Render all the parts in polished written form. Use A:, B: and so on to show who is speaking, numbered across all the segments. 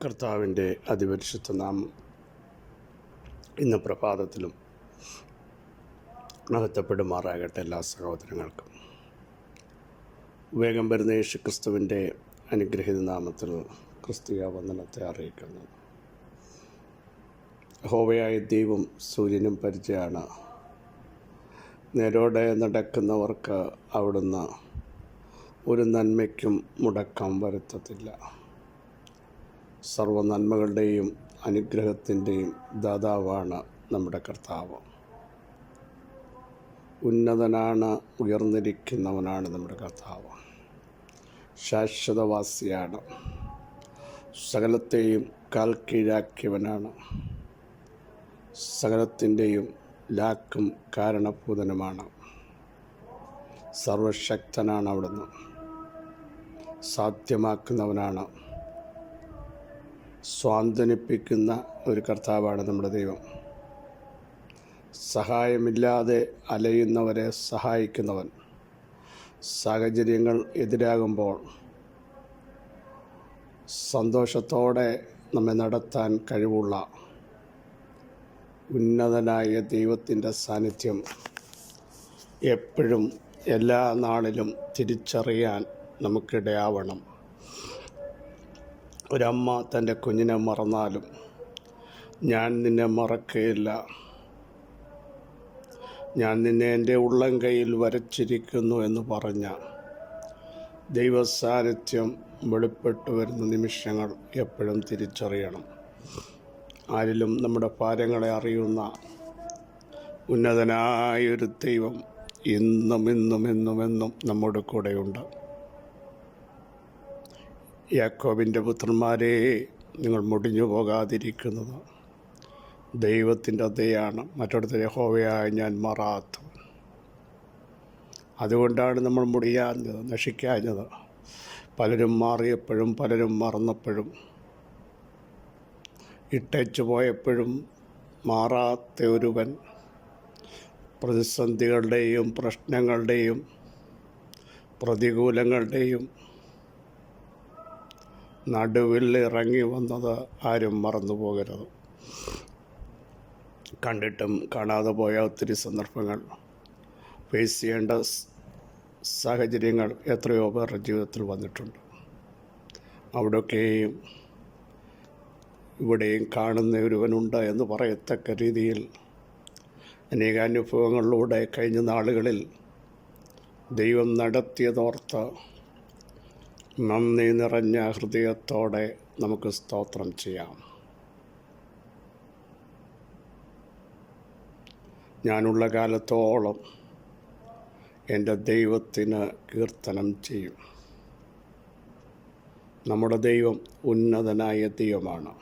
A: കർത്താവിൻ്റെ അതിപരിശുദ്ധ നാമം ഇന്ന് പ്രഭാതത്തിലും മഹത്വപ്പെടുമാറാകട്ടെ. എല്ലാ സഹോദരങ്ങൾക്കും വേഗം വരുന്ന യേശു ക്രിസ്തുവിൻ്റെ അനുഗ്രഹീത നാമത്തിൽ ക്രിസ്തീയ വന്ദനത്തെ അറിയിക്കുന്നു. യഹോവയായ ദൈവം സൂര്യനും പരിചയമാണ്. നേരോടെ നടക്കുന്നവർക്ക് അവിടുന്ന് ഒരു നന്മയ്ക്കും മുടക്കം വരുത്തത്തില്ല. സർവ്വ നന്മകളുടെയും അനുഗ്രഹത്തിൻ്റെയും ദാതാവാണ് നമ്മുടെ കർത്താവ്. ഉന്നതനാണ്, ഉയർന്നിരിക്കുന്നവനാണ് നമ്മുടെ കർത്താവ്. ശാശ്വതവാസിയാണ്, സകലത്തെയും കാൽ കീഴാക്കിയവനാണ്, സകലത്തിൻ്റെയും ലാക്കും കാരണഭൂതനുമാണ്. സർവശക്തനാണ് അവിടുന്ന്, സാധ്യമാക്കുന്നവനാണ്, സ്വാന്തനിപ്പിക്കുന്ന ഒരു കർത്താവാണ് നമ്മുടെ ദൈവം. സഹായമില്ലാതെ അലയുന്നവരെ സഹായിക്കുന്നവൻ, സാഹചര്യങ്ങൾ എതിരാകുമ്പോൾ സന്തോഷത്തോടെ നമ്മെ നടത്താൻ കഴിവുള്ള ഉന്നതനായ ദൈവത്തിൻ്റെ സാന്നിധ്യം എപ്പോഴും എല്ലാ നാളിലും തിരിച്ചറിയാൻ നമുക്കിടയാവണം. ഒരമ്മ തൻ്റെ കുഞ്ഞിനെ മറന്നാലും ഞാൻ നിന്നെ മറക്കുകയില്ല, ഞാൻ നിന്നെ എൻ്റെ ഉള്ളം കൈയിൽ വരച്ചിരിക്കുന്നു എന്ന് പറഞ്ഞ ദൈവസാന്നിധ്യം വെളിപ്പെട്ടു വരുന്ന നിമിഷങ്ങൾ എപ്പോഴും തിരിച്ചറിയണം. ആരിലും നമ്മുടെ ഭാരങ്ങളെ അറിയുന്ന ഉന്നതനായൊരു ദൈവം ഇന്നും എന്നും എന്നും എന്നും നമ്മുടെ കൂടെയുണ്ട്. യാക്കോബിൻ്റെ പുത്രന്മാരെ, നിങ്ങൾ മുടിഞ്ഞു പോകാതിരിക്കുന്നത് ദൈവത്തിൻ്റെ ദയാണ്. മറ്റൊരുത്തർ യഹോവയായ ഞാൻ മാറാത്തവൻ. അതുകൊണ്ടാണ് നമ്മൾ മുടിയാഞ്ഞത്, നശിക്കാഞ്ഞത്. പലരും മാറിയപ്പോഴും പലരും മറന്നപ്പോഴും ഇട്ടേച്ചു പോയപ്പോഴും മാറാത്ത ഒരുവൻ പ്രതിസന്ധികളുടെയും പ്രശ്നങ്ങളുടെയും പ്രതികൂലങ്ങളുടെയും നടുവിൽ ഇറങ്ങി വന്നത് ആരും മറന്നു പോകരുത്. കണ്ടിട്ടും കാണാതെ പോയ ഒത്തിരി സന്ദർഭങ്ങൾ, ഫേസ് ചെയ്യേണ്ട സാഹചര്യങ്ങൾ എത്രയോ പേരുടെ ജീവിതത്തിൽ വന്നിട്ടുണ്ട്. അവിടെയൊക്കെയും ഇവിടെയും കാണുന്ന ഒരുവനുണ്ട് എന്ന് പറയത്തക്ക രീതിയിൽ അനേകാനുഭവങ്ങളിലൂടെ കഴിഞ്ഞ നാളുകളിൽ ദൈവം നടത്തിയതോർത്ത് നന്ദി നിറഞ്ഞ ഹൃദയത്തോടെ നമുക്ക് സ്തോത്രം ചെയ്യാം. ഞാനുള്ള കാലത്തോളം എൻ്റെ ദൈവത്തിന് കീർത്തനം ചെയ്യും. നമ്മുടെ ദൈവം ഉന്നതനായ ദൈവമാണ്.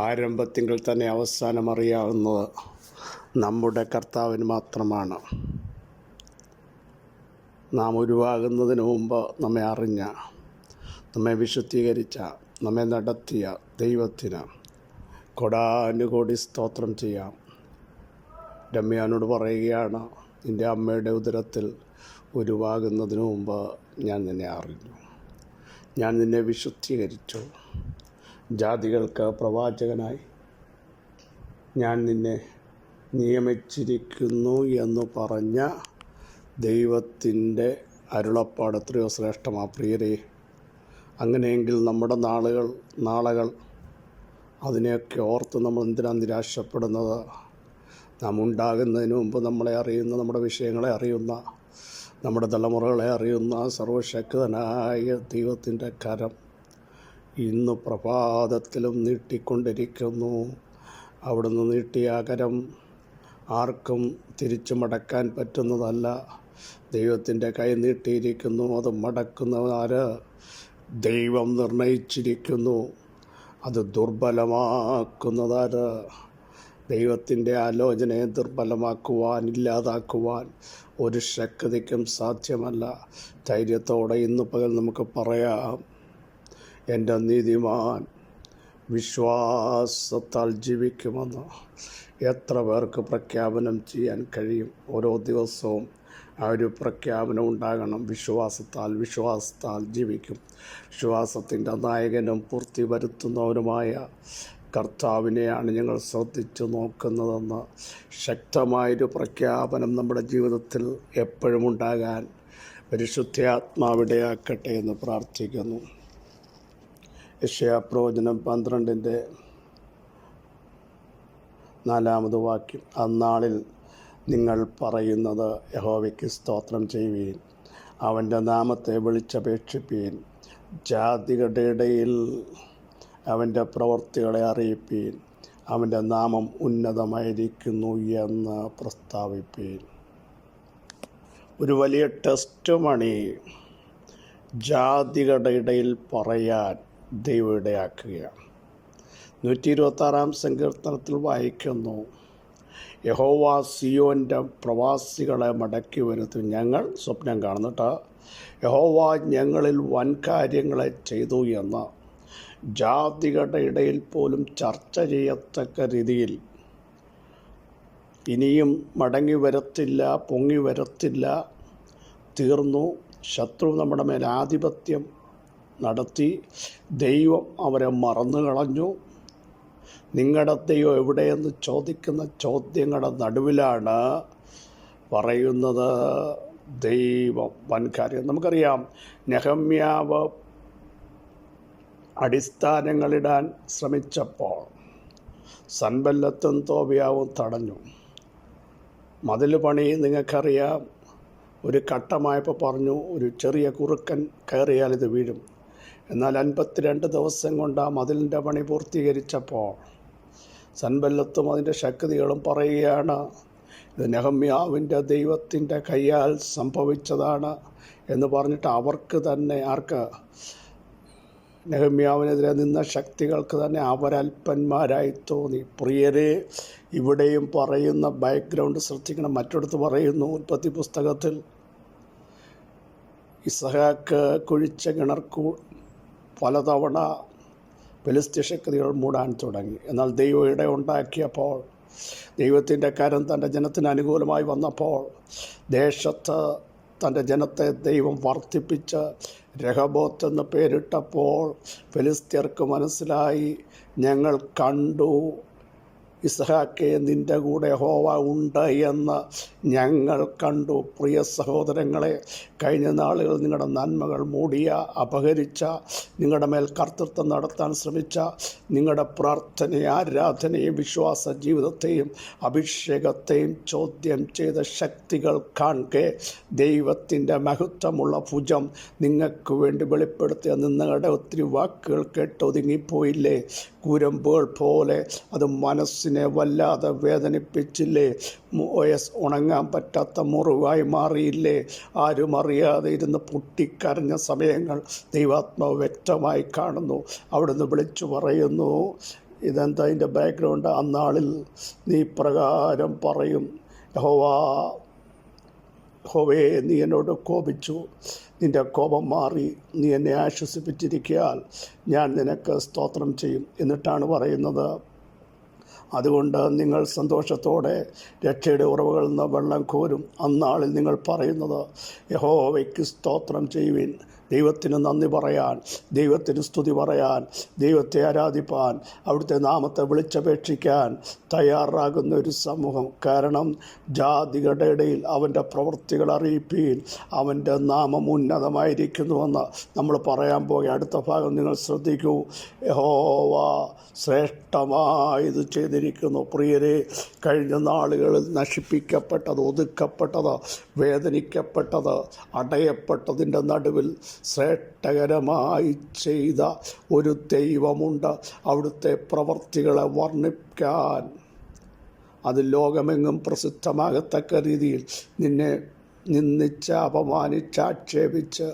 A: ആരംഭത്തിങ്കിൽ തന്നെ അവസാനം അറിയാവുന്നത് നമ്മുടെ കർത്താവിന് മാത്രമാണ്. നാം ഉരുവാകുന്നതിന് മുമ്പ് നമ്മെ അറിഞ്ഞ, നമ്മെ വിശുദ്ധീകരിച്ച, നമ്മെ നടത്തിയ ദൈവത്തിന് കൊടാനുകോടി സ്തോത്രം ചെയ്യാം. രമ്യാനോട് പറയുകയാണ്, നിൻ്റെ അമ്മയുടെ ഉദരത്തിൽ ഉരുവാകുന്നതിന് മുമ്പ് ഞാൻ നിന്നെ അറിഞ്ഞു, ഞാൻ നിന്നെ വിശുദ്ധീകരിച്ചു, ജാതികൾക്ക് പ്രവാചകനായി ഞാൻ നിന്നെ നിയമിച്ചിരിക്കുന്നു എന്ന് പറഞ്ഞ ദൈവത്തിൻ്റെ അരുളപ്പാട് എത്രയോ ശ്രേഷ്ഠമാ പ്രിയരെ. അങ്ങനെയെങ്കിൽ നമ്മുടെ നാളുകൾ അതിനെയൊക്കെ ഓർത്ത് നമ്മൾ എന്തിനാണ് നിരാശപ്പെടുന്നത്? നാം ഉണ്ടാകുന്നതിന് മുമ്പ് നമ്മളെ അറിയുന്ന, നമ്മുടെ വിഷയങ്ങളെ അറിയുന്ന, നമ്മുടെ തലമുറകളെ അറിയുന്ന സർവശക്തനായ ദൈവത്തിൻ്റെ കരം ഇന്ന് പ്രഭാതത്തിലും നീട്ടിക്കൊണ്ടിരിക്കുന്നു. അവിടുന്ന് നീട്ടിയ കരം ആർക്കും തിരിച്ചു മടക്കാൻ പറ്റുന്നതല്ല. ദൈവത്തിൻ്റെ കൈ നീട്ടിയിരിക്കുന്നു, അത് മടക്കുന്നവരാര്? ദൈവം നിർണയിച്ചിരിക്കുന്നു. അത് ദുർബലമാക്കുന്നതാര്? ദൈവത്തിൻ്റെ ആലോചനയെ ദുർബലമാക്കുവാൻ, ഇല്ലാതാക്കുവാൻ ഒരു ശക്തിക്കും സാധ്യമല്ല. ധൈര്യത്തോടെ ഇന്ന് പകൽ നമുക്ക് പറയാം, എൻ്റെ നീതിമാൻ വിശ്വാസത്താൽ ജീവിക്കുമെന്ന്. എത്ര പേർക്ക് പ്രഖ്യാപനം ചെയ്യാൻ കഴിയും? ഓരോ ദിവസവും ആ ഒരു പ്രഖ്യാപനം ഉണ്ടാകണം. വിശ്വാസത്താൽ ജീവിക്കും. വിശ്വാസത്തിൻ്റെ നായകനും പൂർത്തി വരുത്തുന്നവനുമായ കർത്താവിനെയാണ് ഞങ്ങൾ ശ്രദ്ധിച്ചു നോക്കുന്നതെന്ന് ശക്തമായൊരു പ്രഖ്യാപനം നമ്മുടെ ജീവിതത്തിൽ എപ്പോഴും ഉണ്ടാകാൻ പരിശുദ്ധാത്മാവിടയാക്കട്ടെ എന്ന് പ്രാർത്ഥിക്കുന്നു. യെശയ്യാപ്രവചനം 12:4 വാക്യം. അന്നാളിൽ നിങ്ങൾ പറയുന്നത്, യഹോവയ്ക്ക് സ്തോത്രം ചെയ്യുവീൻ, അവൻ്റെ നാമത്തെ വിളിച്ചപേക്ഷിപ്പീൻ, ജാതികളുടെ ഇടയിൽ അവൻ്റെ പ്രവൃത്തികളെ അറിയിപ്പീൻ, അവൻ്റെ നാമം ഉന്നതമായിരിക്കുന്നു എന്ന് പ്രസ്താവിപ്പീൻ. ഒരു വലിയ ടെസ്റ്റ് മണി ജാതികളുടെ ഇടയിൽ പറയാൻ ദൈവം ഇടയാക്കുകയാണ്. 126-ാം സങ്കീർത്തനത്തിൽ വായിക്കുന്നു, യഹോവ സിയോൻ്റെ പ്രവാസികളെ മടക്കി വരുത്തും. ഞങ്ങൾ സ്വപ്നം കാണുന്നിട്ട് യഹോവ ഞങ്ങളിൽ വൻ കാര്യങ്ങളെ ചെയ്തു എന്ന് ജാതികളുടെ ഇടയിൽ പോലും ചർച്ച ചെയ്യത്തക്ക രീതിയിൽ ഇനിയും മടങ്ങി വരത്തില്ല, പൊങ്ങി വരത്തില്ല, തീർന്നു. ശത്രു നമ്മുടെ മേൽ ആധിപത്യം നടത്തി. ദൈവം അവരെ മറന്നു കളഞ്ഞു. നിങ്ങളുടെ ദൈവം എവിടെയെന്ന് ചോദിക്കുന്ന ചോദ്യങ്ങളുടെ നടുവിലാണ് പറയുന്നത് ദൈവം വൻ കാര്യം. നമുക്കറിയാം, നെഹമ്യാവ് അടിസ്ഥാനങ്ങളിടാൻ ശ്രമിച്ചപ്പോൾ സൻബല്ലത്തും തോബിയാവും തടഞ്ഞു. മതിൽ പണി നിങ്ങൾക്കറിയാം. ഒരു ഘട്ടമായപ്പോൾ പറഞ്ഞു, ഒരു ചെറിയ കുറുക്കൻ കയറിയാൽ ഇത് വീഴും. എന്നാൽ 52 ദിവസം കൊണ്ട് ആ മതിലിൻ്റെ പണി പൂർത്തീകരിച്ചപ്പോൾ സൻബല്ലത്തും അതിൻ്റെ ശക്തികളും പറയുകയാണ്, ഇത് നെഹമ്യാവിൻ്റെ ദൈവത്തിൻ്റെ കയ്യാൽ സംഭവിച്ചതാണ് എന്ന് പറഞ്ഞിട്ട് അവർക്ക് തന്നെ, ആർക്ക്, നെഹമ്യാവിനെതിരെ നിന്ന ശക്തികൾക്ക് തന്നെ അവരൽപ്പന്മാരായി തോന്നി. പ്രിയരെ, ഇവിടെയും പറയുന്ന ബാക്ക്ഗ്രൗണ്ട് ശ്രദ്ധിക്കണം. മറ്റൊടുത്ത് പറയുന്നു, ഉൽപ്പത്തി പുസ്തകത്തിൽ ഇസഹാക്ക് കുഴിച്ച കിണർക്കു പലതവണ ഫെലിസ്ത്യ ശക്തികൾ മൂടാൻ തുടങ്ങി. എന്നാൽ ദൈവം ഇട ഉണ്ടാക്കിയപ്പോൾ, ദൈവത്തിൻ്റെ കരം തൻ്റെ ജനത്തിന് അനുകൂലമായി വന്നപ്പോൾ, ദേശത്ത് തൻ്റെ ജനത്തെ ദൈവം വർദ്ധിപ്പിച്ച് രഹബോത്ത് എന്ന് പേരിട്ടപ്പോൾ ഫെലിസ്ത്യർക്ക് മനസ്സിലായി, ഞങ്ങൾ കണ്ടു ഇസ്ഹാക്കേ, നിൻ്റെ കൂടെ യഹോവ ഉണ്ട് എന്ന് ഞങ്ങൾ കണ്ടു. പ്രിയ സഹോദരങ്ങളെ, കഴിഞ്ഞ നാളുകൾ നിങ്ങളുടെ നന്മകൾ മൂടിയ, അപഹരിച്ച, നിങ്ങളുടെ മേൽ കർത്തൃത്വം നടത്താൻ ശ്രമിച്ച, നിങ്ങളുടെ പ്രാർത്ഥനയും ആരാധനയും വിശ്വാസ ജീവിതത്തെയും അഭിഷേകത്തെയും ചോദ്യം ചെയ്ത ശക്തികൾ കാണെ ദൈവത്തിൻ്റെ മഹത്വമുള്ള ഭുജം നിങ്ങൾക്ക് വേണ്ടി വെളിപ്പെടുത്തിയ നിങ്ങളുടെ ഒത്തിരി വാക്കുകൾ കേട്ടൊതുങ്ങിപ്പോയില്ലേ? കുരമ്പുകൾ പോലെ അത് മനസ്സിനെ വല്ലാതെ വേദനിപ്പിച്ചില്ലേ? ഉണങ്ങാൻ പറ്റാത്ത മുറിവായി മാറിയില്ലേ? ആരും അറിയാതെ ഇരുന്ന് പൊട്ടിക്കരഞ്ഞ സമയങ്ങൾ ദൈവാത്മാവ് വ്യക്തമായി കാണുന്നു. അവിടുന്ന് വിളിച്ചു പറയുന്നു, ഇതെന്താ ഇതിൻ്റെ ബാക്ക്ഗ്രൗണ്ട്? അന്നാളിൽ നീ പ്രകാരം പറയും, യഹോവേ, നീ എന്നോട് കോപിച്ചു, നിൻ്റെ കോപം മാറി, നീ എന്നെ ആശ്വസിപ്പിച്ചിരിക്കയാൽ ഞാൻ നിനക്ക് സ്തോത്രം ചെയ്യും. എന്നിട്ടാണ് പറയുന്നത്, അതുകൊണ്ട് നിങ്ങൾ സന്തോഷത്തോടെ രക്ഷയുടെ ഉറവുകളിൽ നിന്ന് വെള്ളം കോരും. അന്നാളിൽ നിങ്ങൾ പറയുന്നത്, യഹോവയ്ക്ക് സ്തോത്രം ചെയ്യുവിൻ. ദൈവത്തിന് നന്ദി പറയാൻ, ദൈവത്തിന് സ്തുതി പറയാൻ, ദൈവത്തെ ആരാധിപ്പാൻ, അവിടുത്തെ നാമത്തെ വിളിച്ചപേക്ഷിക്കാൻ തയ്യാറാകുന്ന ഒരു സമൂഹം. കാരണം ജാതികളുടെ ഇടയിൽ അവൻ്റെ പ്രവൃത്തികൾ അറിയിപ്പീൻ, അവൻ്റെ നാമം ഉന്നതമായിരിക്കുന്നുവെന്ന് നമ്മൾ പറയാൻ പോകുക. അടുത്ത ഭാഗം നിങ്ങൾ ശ്രദ്ധിക്കൂ. യഹോവ ശ്രേഷ്ഠമായത് ചെയ്തിരിക്കുന്നു. പ്രിയരെ, കഴിഞ്ഞ നാളുകളിൽ നശിപ്പിക്കപ്പെട്ടത്, ഒതുക്കപ്പെട്ടത്, വേദനിക്കപ്പെട്ടത്, അടയപ്പെട്ടതിൻ്റെ നടുവിൽ ശ്രേഷ്ഠകരമായി ചെയ്ത ഒരു ദൈവമുണ്ട്. അവിടുത്തെ പ്രവർത്തികളെ വർണ്ണിക്കാൻ അത് ലോകമെങ്ങും പ്രസിദ്ധമാകത്തക്ക രീതിയിൽ നിന്നെ നിന്ദിച്ച്, അപമാനിച്ച്, ആക്ഷേപിച്ച്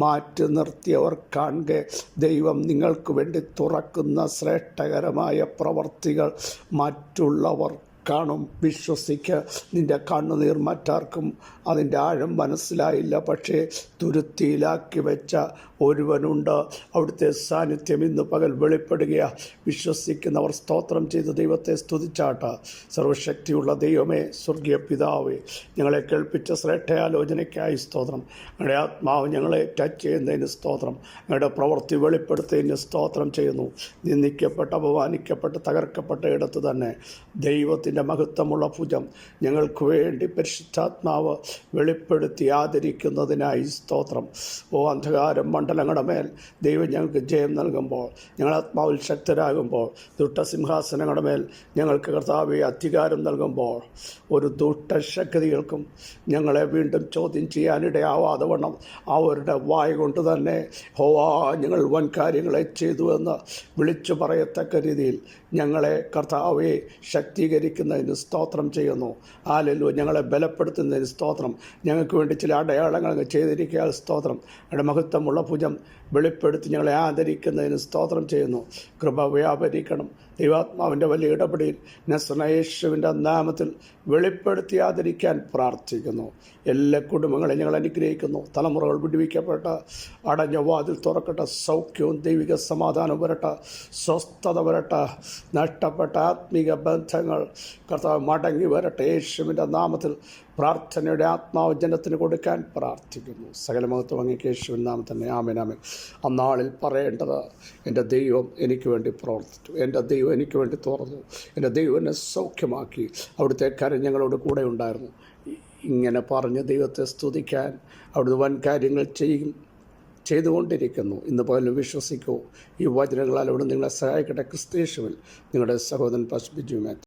A: മാറ്റി നിർത്തിയവർ കാണെ ദൈവം നിങ്ങൾക്ക് വേണ്ടി തുറക്കുന്ന ശ്രേഷ്ഠകരമായ പ്രവർത്തികൾ മറ്റുള്ളവർ കാണും. വിശ്വസിക്ക്. നിൻ്റെ കണ്ണുനീർ മറ്റാർക്കും അതിൻ്റെ ആഴം മനസ്സിലായില്ല. പക്ഷേ തുരുത്തിയിലാക്കി വെച്ച ഒരുവനുണ്ട്. അവിടുത്തെ സാന്നിധ്യം ഇന്ന് പകൽ വെളിപ്പെടുകയാണ്. വിശ്വസിക്കുന്നവർ സ്തോത്രം ചെയ്ത് ദൈവത്തെ സ്തുതിച്ചാട്ട്. സർവശക്തിയുള്ള ദൈവമേ, സ്വർഗീയ പിതാവേ, ഞങ്ങളെ കേൾപ്പിച്ച ശ്രേഷ്ഠയാലോചനയ്ക്കായി സ്തോത്രം. ഞങ്ങളുടെ ആത്മാവ് ഞങ്ങളെ ടച്ച് ചെയ്യുന്നതിന് സ്തോത്രം. ഞങ്ങളുടെ പ്രവൃത്തി വെളിപ്പെടുത്തുന്നതിന് സ്തോത്രം ചെയ്യുന്നു. നിന്ദിക്കപ്പെട്ട് അപമാനിക്കപ്പെട്ട് തകർക്കപ്പെട്ട ഇടത്ത് തന്നെ ദൈവത്തിൻ്റെ മഹത്വമുള്ള ഭുജം ഞങ്ങൾക്ക് വേണ്ടി പരിശുദ്ധാത്മാവ് വെളിപ്പെടുത്തി ആദരിക്കുന്നതിനായി സ്തോത്രം. അന്ധകാരം മണ്ഡലങ്ങളുടെ മേൽ ദൈവം ഞങ്ങൾക്ക് ജയം നൽകുമ്പോൾ, ഞങ്ങൾ ആത്മാവിൽ ശക്തരാകുമ്പോൾ, ദുഷ്ടസിംഹാസനങ്ങളുടെ മേൽ ഞങ്ങൾക്ക് കർത്താവെ അധികാരം നൽകുമ്പോൾ, ഒരു ദുഷ്ടശക്തികൾക്കും ഞങ്ങളെ വീണ്ടും ചോദ്യം ചെയ്യാനിടയാവാതെ വണ്ണം അവരുടെ വായ കൊണ്ട് തന്നെ ഞങ്ങൾ വൻ കാര്യങ്ങളെ ചെയ്തു എന്ന് വിളിച്ചു പറയത്തക്ക രീതിയിൽ ഞങ്ങളെ കർത്താവെ ശക്തീകരിക്കുന്നതിന് സ്തോത്രം ചെയ്യുന്നു. ഹല്ലേലൂയ. ഞങ്ങളെ ബലപ്പെടുത്തുന്നതിന് സ്തോത്രം. ഞങ്ങൾക്ക് വേണ്ടി ചില അടയാളങ്ങൾ ചെയ്തിരിക്കുക സ്തോത്രം. അവിടെ മഹത്വമുള്ള ഭുജം വെളിപ്പെടുത്തി ഞങ്ങളെ ആദരിക്കുന്നതിന് സ്തോത്രം ചെയ്യുന്നു. കൃപ വ്യാപരിക്കണം. ദൈവാത്മാവിൻ്റെ വലിയ ഇടപെടൽ നസറേയേശുവിൻ്റെ നാമത്തിൽ വെളിപ്പെടുത്തി ആദരിക്കാൻ പ്രാർത്ഥിക്കുന്നു. എല്ലാ കുടുംബങ്ങളെയും ഞങ്ങൾ അനുഗ്രഹിക്കുന്നു. തലമുറകൾ വിടുവിക്കപ്പെട്ട അടഞ്ഞ വാതിൽ തുറക്കട്ടെ. സൗഖ്യവും ദൈവിക സമാധാനവും വരട്ടെ. സ്വസ്ഥത വരട്ടെ. നഷ്ടപ്പെട്ട ആത്മീക ബന്ധങ്ങൾ കർത്താവ് മടങ്ങി വരട്ടെ. യേശുവിൻ്റെ നാമത്തിൽ പ്രാർത്ഥനയുടെ ആത്മാവ് ജനത്തിന് കൊടുക്കാൻ പ്രാർത്ഥിക്കുന്നു. സകല മഹത്വം അങ്ങേക്ക് യേശുവിൻ നാമത്തിൽ തന്നെ. ആമേൻ, ആമേൻ. അന്നാളിൽ പറയേണ്ടത്, എൻ്റെ ദൈവം എനിക്ക് വേണ്ടി പ്രവർത്തിച്ചു, എൻ്റെ ദൈവം എനിക്ക് വേണ്ടി തുറന്നു, എൻ്റെ ദൈവം എന്നെ സൗഖ്യമാക്കി, അവിടുത്തെ കരം ഞങ്ങളോട് കൂടെ ഉണ്ടായിരുന്നു. ഇങ്ങനെ പറഞ്ഞ് ദൈവത്തെ സ്തുതിക്കാൻ അവിടുന്ന് വൻ കാര്യങ്ങൾ ചെയ്തുകൊണ്ടിരിക്കുന്നു. ഇന്ന് പകലും വിശ്വസിക്കൂ. ഈ വചനങ്ങളാൽ അവിടെ നിങ്ങളെ സഹായിക്കട്ടെ. ക്രിസ്തയേശുവിൽ നിങ്ങളുടെ സഹോദരൻ പാസ്റ്റർ ബിജു മാത്യു.